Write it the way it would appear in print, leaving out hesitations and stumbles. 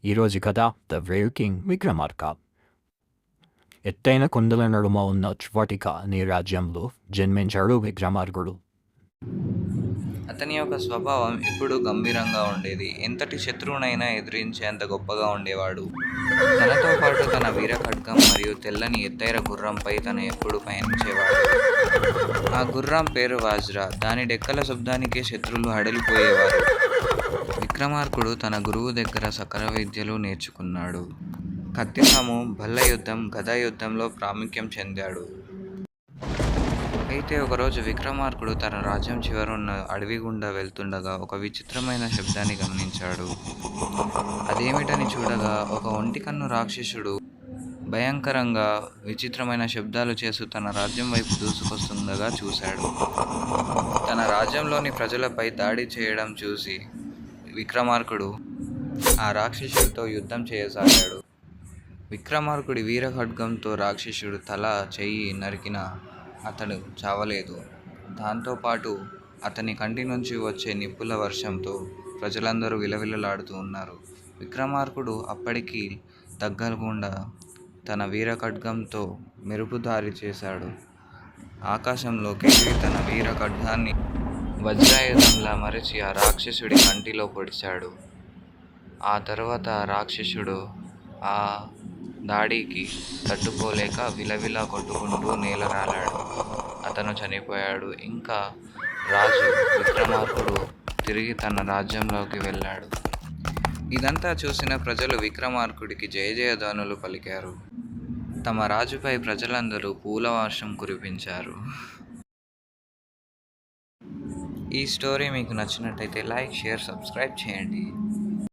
ఈరోజు కథ the wave king Vikramarka. ఎత్తైన కొండల నడుమ ఉన్న చ్వాటిక అనే రాజ్యంలో జన్మించాడు విక్రమార్కుడు. అతని యొక్క స్వభావం ఎప్పుడూ గంభీరంగా ఉండేది. ఎంతటి శత్రువునైనా ఎదిరించేంత గొప్పగా ఉండేవాడు. తనతో పాటు తన వీర ఖడ్గం మరియు తెల్లని ఎత్తైన గుర్రంపై తను ఎప్పుడూ పయనించేవాడు. ఆ గుర్రం పేరు వాజ్రా. దాని డెక్కల శబ్దానికే శత్రువులు హడలిపోయేవారు. విక్రమార్కుడు తన గురువు దగ్గర సకల విద్యలు నేర్చుకున్నాడు. కత్తిసాము, భల్ల యుద్ధం, గదా యుద్ధంలో ప్రాముఖ్యం చెందాడు. అయితే ఒకరోజు విక్రమార్కుడు తన రాజ్యం చివరున్న అడవి గుండా వెళ్తుండగా ఒక విచిత్రమైన శబ్దాన్ని గమనించాడు. అదేమిటని చూడగా ఒక ఒంటికన్ను రాక్షసుడు భయంకరంగా విచిత్రమైన శబ్దాలు చేస్తూ తన రాజ్యం వైపు దూసుకొస్తుండగా చూశాడు. తన రాజ్యంలోని ప్రజలపై దాడి చేయడం చూసి విక్రమార్కుడు ఆ రాక్షసుడితో యుద్ధం చేయసాగాడు. విక్రమార్కుడి వీర ఖడ్గంతో రాక్షసుడు తల, చెయ్యి నరికిన అతడు చావలేదు. దాంతోపాటు అతని కంటి నుంచి వచ్చే నిప్పుల వర్షంతో ప్రజలందరూ విలవిలలాడుతూ ఉన్నారు. విక్రమార్కుడు అప్పటికి తగ్గకుండా తన వీర ఖడ్గంతో మెరుపు దారి చేశాడు. ఆకాశంలోకి ఎగిరి తన వీర ఖడ్గాన్ని వజ్రాయుధంలా మరిచి ఆ రాక్షసుడి కంటిలో పొడిచాడు. ఆ తర్వాత రాక్షసుడు ఆ దాడికి తట్టుకోలేక విలవిలా కొట్టుకుంటూ నేలరాలాడు. అతను చనిపోయాడు. ఇంకా రాజు విక్రమార్కుడు తిరిగి తన రాజ్యంలోకి వెళ్ళాడు. ఇదంతా చూసిన ప్రజలు విక్రమార్కుడికి జయజయధ్వనులు పలికారు. తమ రాజుపై ప్రజలందరూ పూల వర్షం కురిపించారు. ఈ స్టోరీ మీకు నచ్చినట్టయితే లైక్, షేర్, సబ్స్క్రైబ్ చేయండి.